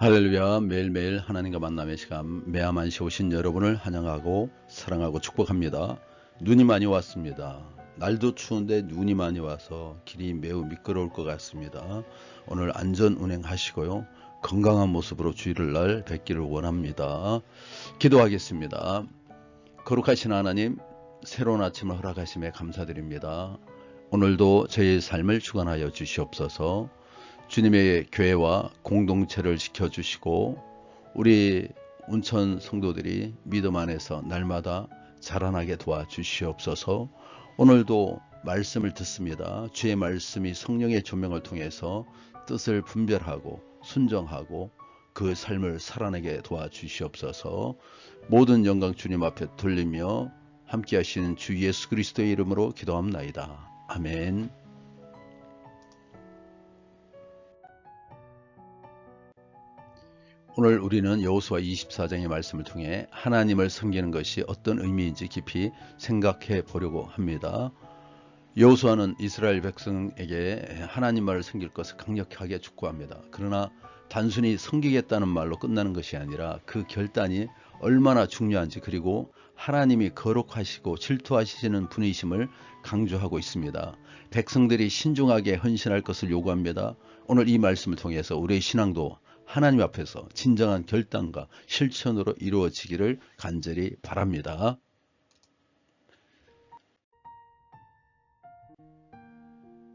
할렐루야. 매일매일 하나님과 만남의 시간 매야만시 오신 여러분을 환영하고 사랑하고 축복합니다. 눈이 많이 왔습니다. 날도 추운데 눈이 많이 와서 길이 매우 미끄러울 것 같습니다. 오늘 안전 운행하시고요. 건강한 모습으로 주일을 날 뵙기를 원합니다. 기도하겠습니다. 거룩하신 하나님, 새로운 아침을 허락하심에 감사드립니다. 오늘도 저희의 삶을 주관하여 주시옵소서. 주님의 교회와 공동체를 지켜주시고 우리 운천 성도들이 믿음 안에서 날마다 자라나게 도와주시옵소서. 오늘도 말씀을 듣습니다. 주의 말씀이 성령의 조명을 통해서 뜻을 분별하고 순종하고 그 삶을 살아내게 도와주시옵소서. 모든 영광 주님 앞에 돌리며 함께 하시는 주 예수 그리스도의 이름으로 기도합나이다. 아멘. 오늘 우리는 여호수아 24장의 말씀을 통해 하나님을 섬기는 것이 어떤 의미인지 깊이 생각해 보려고 합니다. 여호수아는 이스라엘 백성에게 하나님만을 섬길 것을 강력하게 촉구합니다. 그러나 단순히 섬기겠다는 말로 끝나는 것이 아니라 그 결단이 얼마나 중요한지, 그리고 하나님이 거룩하시고 질투하시는 분이심을 강조하고 있습니다. 백성들이 신중하게 헌신할 것을 요구합니다. 오늘 이 말씀을 통해서 우리의 신앙도 하나님 앞에서 진정한 결단과 실천으로 이루어지기를 간절히 바랍니다.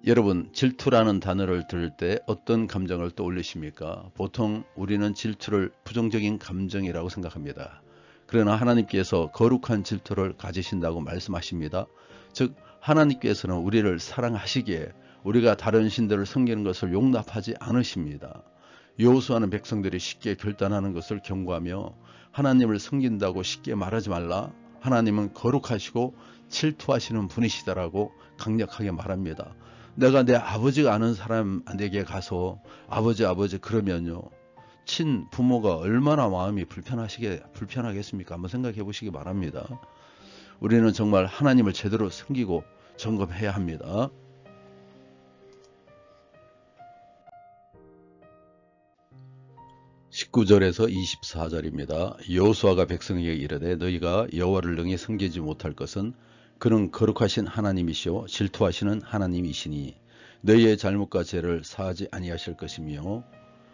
여러분, 질투라는 단어를 들을 때 어떤 감정을 떠올리십니까? 보통 우리는 질투를 부정적인 감정이라고 생각합니다. 그러나 하나님께서 거룩한 질투를 가지신다고 말씀하십니다. 즉, 하나님께서는 우리를 사랑하시기에 우리가 다른 신들을 섬기는 것을 용납하지 않으십니다. 여호수아는 백성들이 쉽게 결단하는 것을 경고하며 하나님을 섬긴다고 쉽게 말하지 말라. 하나님은 거룩하시고 질투하시는 분이시다라고 강력하게 말합니다. 내가 내 아버지가 아는 사람에게 가서 아버지 그러면요, 친부모가 얼마나 마음이 불편하겠습니까? 한번 생각해 보시기 바랍니다. 우리는 정말 하나님을 제대로 섬기고 점검해야 합니다. 19절에서 24절입니다. 여호수아가 백성에게 이르되 너희가 여호와를 능히 섬기지 못할 것은 그는 거룩하신 하나님이시오 질투하시는 하나님이시니 너희의 잘못과 죄를 사하지 아니하실 것이며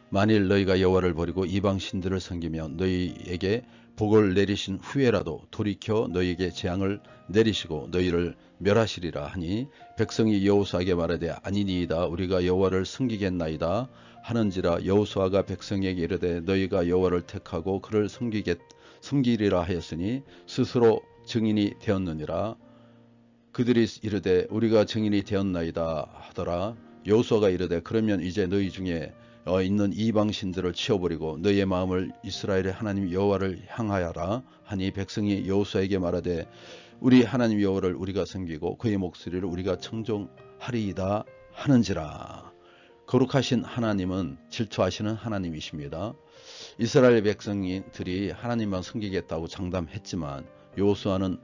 만일 너희가 여호와를 버리고 이방 신들을 섬기며 너희에게 복을 내리신 후에라도 돌이켜 너희에게 재앙을 내리시고 너희를 멸하시리라 하니 백성이 여호수아에게 말하되 아니니이다 우리가 여호와를 섬기겠나이다 하는지라. 여호수아가 백성에게 이르되 너희가 여호와를 택하고 그를 섬기리라 하였으니 스스로 증인이 되었느니라. 그들이 이르되 우리가 증인이 되었나이다 하더라. 여호수아가 이르되 그러면 이제 너희 중에 있는 이방 신들을 치워버리고 너희의 마음을 이스라엘의 하나님 여호와를 향하여라 하니 백성이 여호수아에게 말하되 우리 하나님 여호와를 우리가 섬기고 그의 목소리를 우리가 청종하리이다 하는지라. 거룩하신 하나님은 질투하시는 하나님이십니다. 이스라엘 백성들이 하나님만 섬기겠다고 장담했지만 여호수아는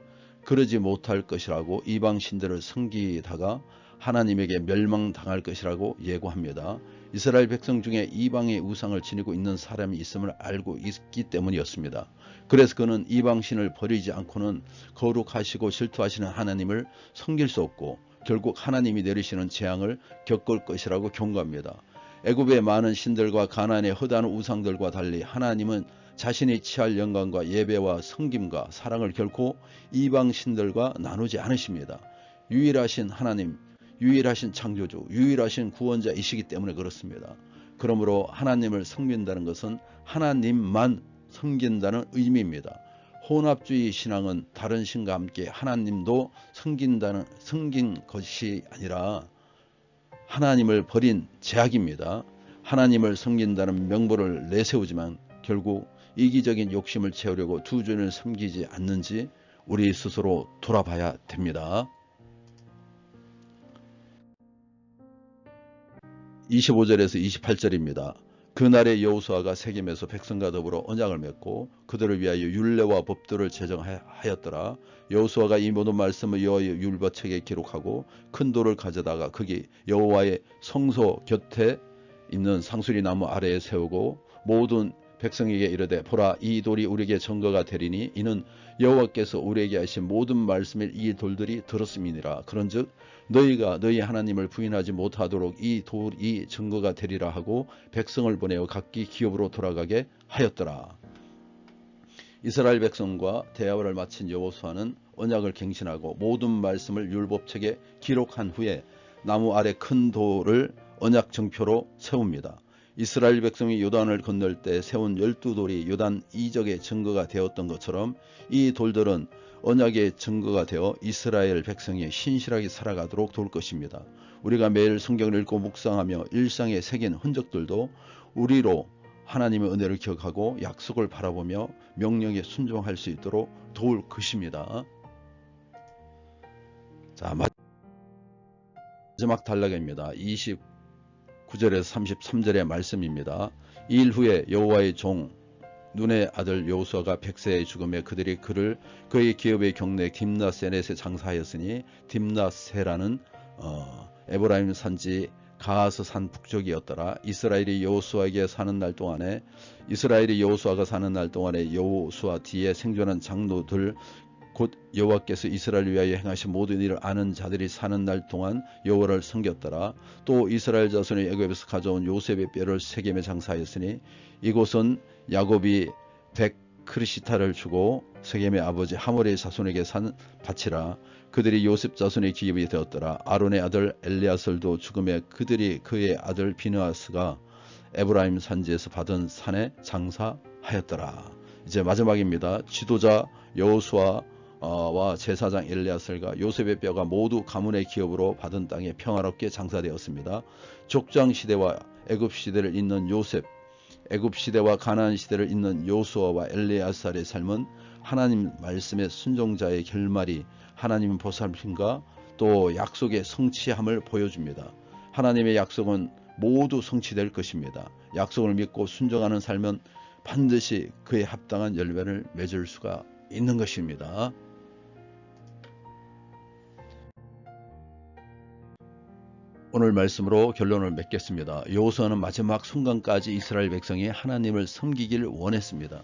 그러지 못할 것이라고 이방 신들을 섬기다가 하나님에게 멸망당할 것이라고 예고합니다. 이스라엘 백성 중에 이방의 우상을 지니고 있는 사람이 있음을 알고 있기 때문이었습니다. 그래서 그는 이방신을 버리지 않고는 거룩하시고 질투하시는 하나님을 섬길 수 없고 결국 하나님이 내리시는 재앙을 겪을 것이라고 경고합니다. 애굽의 많은 신들과 가나안의 허다한 우상들과 달리 하나님은 자신이 취할 영광과 예배와 섬김과 사랑을 결코 이방 신들과 나누지 않으십니다. 유일하신 하나님, 유일하신 창조주, 유일하신 구원자이시기 때문에 그렇습니다. 그러므로 하나님을 섬긴다는 것은 하나님만 섬긴다는 의미입니다. 혼합주의 신앙은 다른 신과 함께 하나님도 섬긴 것이 아니라 하나님을 버린 제약입니다. 하나님을 섬긴다는 명분을 내세우지만 결국 이기적인 욕심을 채우려고 두 주를 섬기지 않는지 우리 스스로 돌아봐야 됩니다. 25절에서 28절입니다. 그날에 여호수아가 세겜에서 백성과 더불어 언약을 맺고 그들을 위하여 율례와 법도를 제정하였더라. 여호수아가 이 모든 말씀을 여호와의 율법책에 기록하고 큰 돌을 가져다가 거기 여호와의 성소 곁에 있는 상수리 나무 아래에 세우고 모든 백성에게 이르되 보라 이 돌이 우리에게 증거가 되리니 이는 여호와께서 우리에게 하신 모든 말씀을 이 돌들이 들었음이니라. 그런즉 너희가 너희 하나님을 부인하지 못하도록 이 돌이 증거가 되리라 하고 백성을 보내어 각기 기업으로 돌아가게 하였더라. 이스라엘 백성과 대화를 마친 여호수아는 언약을 갱신하고 모든 말씀을 율법책에 기록한 후에 나무 아래 큰 돌을 언약 증표로 세웁니다. 이스라엘 백성이 요단을 건널 때 세운 12돌이 요단 이적의 증거가 되었던 것처럼 이 돌들은 언약의 증거가 되어 이스라엘 백성이 신실하게 살아가도록 도울 것입니다. 우리가 매일 성경을 읽고 묵상하며 일상에 새긴 흔적들도 우리로 하나님의 은혜를 기억하고 약속을 바라보며 명령에 순종할 수 있도록 도울 것입니다. 자, 마지막 단락입니다. 29절에서 33절의 말씀입니다. 이 일 후에 여호와의 종 눈의 아들 여호수아가 백세의 죽음에 그들이 그를 그의 기업의 경내 딥나세넷에 장사하였으니 딥나세라는 에브라임 산지 가하스 산 북쪽이었더라. 이스라엘이 여호수아가 사는 날 동안에 여호수아 뒤에 생존한 장로들 곧 여호와께서 이스라엘 위하여 행하신 모든 일을 아는 자들이 사는 날 동안 여호와를 섬겼더라. 또 이스라엘 자손이 애굽에서 가져온 요셉의 뼈를 세겜에 장사하였으니 이곳은 야곱이 백크리시타를 주고 세겜의 아버지 하몰의 자손에게 산 밭이라. 그들이 요셉 자손의 기업이 되었더라. 아론의 아들 엘리아설도 죽음에 그들이 그의 아들 비느하스가 에브라임 산지에서 받은 산에 장사하였더라. 이제 마지막입니다. 지도자 여호수아와 제사장 엘리아설과 요셉의 뼈가 모두 가문의 기업으로 받은 땅에 평화롭게 장사되었습니다. 족장 시대와 애굽 시대를 잇는 요셉, 애굽 시대와 가나안 시대를 잇는 여호수아와 엘리아살의 삶은 하나님 말씀의 순종자의 결말이 하나님 보살핌과 또 약속의 성취함을 보여줍니다. 하나님의 약속은 모두 성취될 것입니다. 약속을 믿고 순종하는 삶은 반드시 그에 합당한 열매를 맺을 수가 있는 것입니다. 오늘 말씀으로 결론을 맺겠습니다. 여호수아는 마지막 순간까지 이스라엘 백성이 하나님을 섬기길 원했습니다.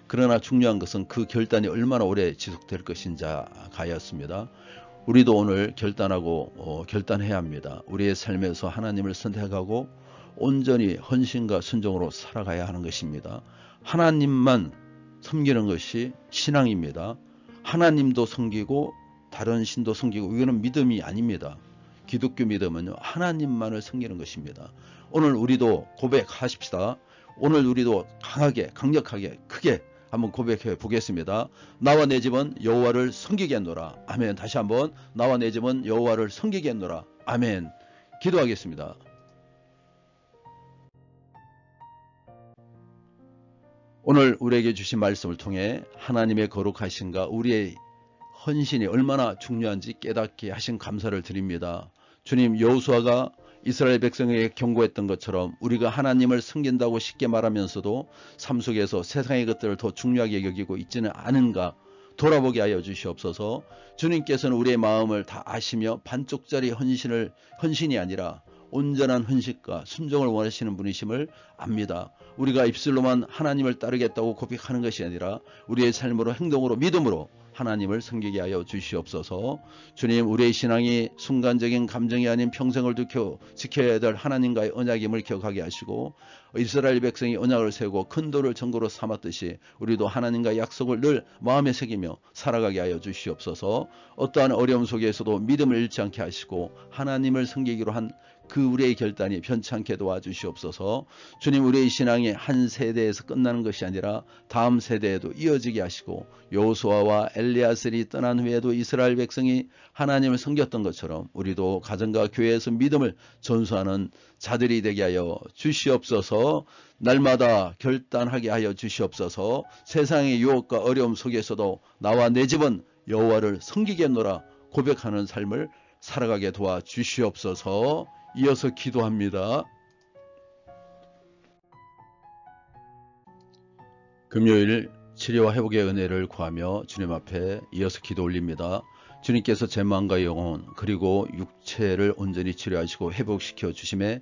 그러나 중요한 것은 그 결단이 얼마나 오래 지속될 것인지가였습니다. 우리도 오늘 결단하고 결단해야 합니다. 우리의 삶에서 하나님을 선택하고 온전히 헌신과 순종으로 살아가야 하는 것입니다. 하나님만 섬기는 것이 신앙입니다. 하나님도 섬기고 다른 신도 섬기고 이거는 믿음이 아닙니다. 기독교 믿음은요, 하나님만을 섬기는 것입니다. 오늘 우리도 고백하십시다. 오늘 우리도 강하게 강력하게 크게 한번 고백해 보겠습니다. 나와 내 집은 여호와를 섬기겠노라. 아멘. 다시 한번 나와 내 집은 여호와를 섬기겠노라. 아멘. 기도하겠습니다. 오늘 우리에게 주신 말씀을 통해 하나님의 거룩하신가 우리의 헌신이 얼마나 중요한지 깨닫게 하신 감사를 드립니다. 주님, 여호수아가 이스라엘 백성에게 경고했던 것처럼 우리가 하나님을 섬긴다고 쉽게 말하면서도 삶 속에서 세상의 것들을 더 중요하게 여기고 있지는 않은가 돌아보게 하여 주시옵소서. 주님께서는 우리의 마음을 다 아시며 반쪽짜리 헌신이 아니라 온전한 헌신과 순종을 원하시는 분이심을 압니다. 우리가 입술로만 하나님을 따르겠다고 고백하는 것이 아니라 우리의 삶으로 행동으로 믿음으로 하나님을 섬기게 하여 주시옵소서. 주님, 우리의 신앙이 순간적인 감정이 아닌 평생을 지켜야 될 하나님과의 언약임을 기억하게 하시고 이스라엘 백성이 언약을 세우고 큰 돌을 전거로 삼았듯이 우리도 하나님과의 약속을 늘 마음에 새기며 살아가게 하여 주시옵소서. 어떠한 어려움 속에서도 믿음을 잃지 않게 하시고 하나님을 섬기기로 한 그 우리의 결단이 변치 않게 도와주시옵소서. 주님, 우리의 신앙이 한 세대에서 끝나는 것이 아니라 다음 세대에도 이어지게 하시고 여호수아와 엘리야셀이 떠난 후에도 이스라엘 백성이 하나님을 섬겼던 것처럼 우리도 가정과 교회에서 믿음을 전수하는 자들이 되게 하여 주시옵소서. 날마다 결단하게 하여 주시옵소서. 세상의 유혹과 어려움 속에서도 나와 내 집은 여호와를 섬기겠노라 고백하는 삶을 살아가게 도와주시옵소서. 이어서 기도합니다. 금요일 치료와 회복의 은혜를 구하며 주님 앞에 이어서 기도 올립니다. 주님께서 제 마음과 영혼 그리고 육체를 온전히 치료하시고 회복시켜 주심에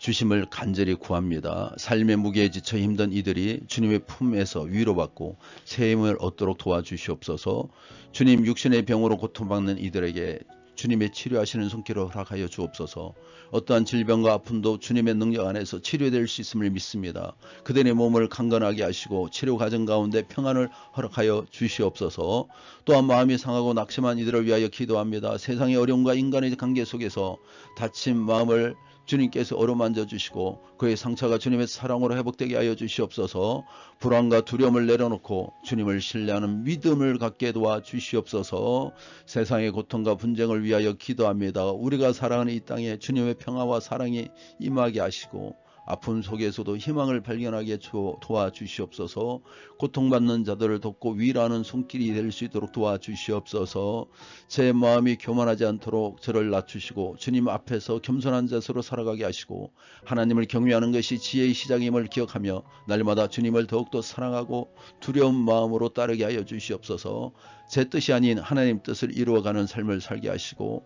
주심을 간절히 구합니다. 삶의 무게에 지쳐 힘든 이들이 주님의 품에서 위로받고 새 힘을 얻도록 도와주시옵소서. 주님, 육신의 병으로 고통받는 이들에게 주님의 치료하시는 손길을 허락하여 주옵소서. 어떠한 질병과 아픔도 주님의 능력 안에서 치료될 수 있음을 믿습니다. 그들의 몸을 강건하게 하시고 치료 과정 가운데 평안을 허락하여 주시옵소서. 또한 마음이 상하고 낙심한 이들을 위하여 기도합니다. 세상의 어려움과 인간의 관계 속에서 다친 마음을 주님께서 어루만져 주시고 그의 상처가 주님의 사랑으로 회복되게 하여 주시옵소서. 불안과 두려움을 내려놓고 주님을 신뢰하는 믿음을 갖게 도와 주시옵소서. 세상의 고통과 분쟁을 위하여 기도합니다. 우리가 살아가는 이 땅에 주님의 평화와 사랑이 임하게 하시고 아픔 속에서도 희망을 발견하게 도와주시옵소서. 고통받는 자들을 돕고 위로하는 손길이 될 수 있도록 도와주시옵소서. 제 마음이 교만하지 않도록 저를 낮추시고 주님 앞에서 겸손한 자세로 살아가게 하시고 하나님을 경외하는 것이 지혜의 시작임을 기억하며 날마다 주님을 더욱더 사랑하고 두려운 마음으로 따르게 하여 주시옵소서. 제 뜻이 아닌 하나님 뜻을 이루어가는 삶을 살게 하시고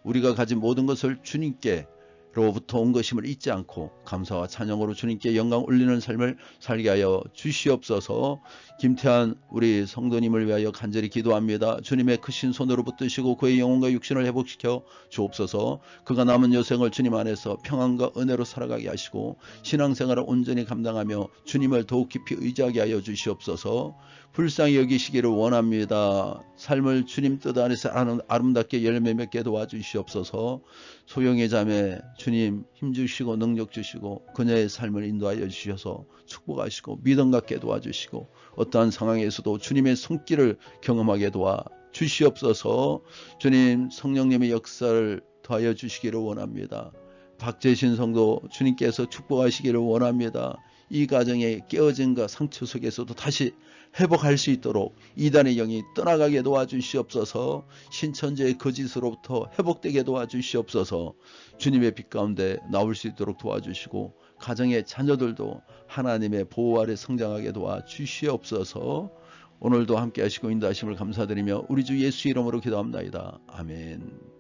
우리가 가진 모든 것을 주님께 로부터 온 것임을 잊지 않고 감사와 찬양으로 주님께 영광 올리는 삶을 살게 하여 주시옵소서. 김태한 우리 성도님을 위하여 간절히 기도합니다. 주님의 크신 손으로 붙드시고 그의 영혼과 육신을 회복시켜 주옵소서. 그가 남은 여생을 주님 안에서 평안과 은혜로 살아가게 하시고 신앙생활을 온전히 감당하며 주님을 더욱 깊이 의지하게 하여 주시옵소서. 불쌍히 여기시기를 원합니다. 삶을 주님 뜻 안에서 아름답게 열매 맺게 도와주시옵소서. 소영의 자매 주님 힘주시고 능력 주시고 그녀의 삶을 인도하여 주셔서 축복하시고 믿음 갖게 도와주시고 어떠한 상황에서도 주님의 손길을 경험하게 도와주시옵소서. 주님 성령님의 역사를 더하여 주시기를 원합니다. 박재신 성도 주님께서 축복하시기를 원합니다. 이 가정의 깨어짐과 상처 속에서도 다시 회복할 수 있도록 이단의 영이 떠나가게 도와주시옵소서. 신천지의 거짓으로부터 회복되게 도와주시옵소서. 주님의 빛 가운데 나올 수 있도록 도와주시고 가정의 자녀들도 하나님의 보호 아래 성장하게 도와주시옵소서. 오늘도 함께 하시고 인도하심을 감사드리며 우리 주 예수 이름으로 기도합나이다. 아멘.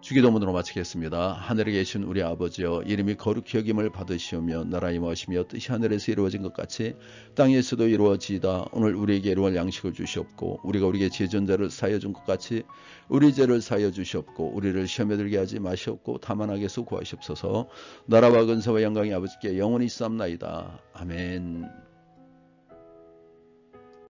주기도문으로 마치겠습니다. 하늘에 계신 우리 아버지여, 이름이 거룩히 여김을 받으시오며 나라의 임하시며 뜻이 하늘에서 이루어진 것 같이 땅에서도 이루어지이다. 오늘 우리에게 이루어질 양식을 주시옵고 우리가 우리에게 죄진 자를 사하여 준 것 같이 우리 죄를 사하여 주시옵고 우리를 시험에 들게 하지 마시옵고 다만 악에서 구하시옵소서. 나라와 근세와 영광이 아버지께 영원히 있사옵나이다. 아멘.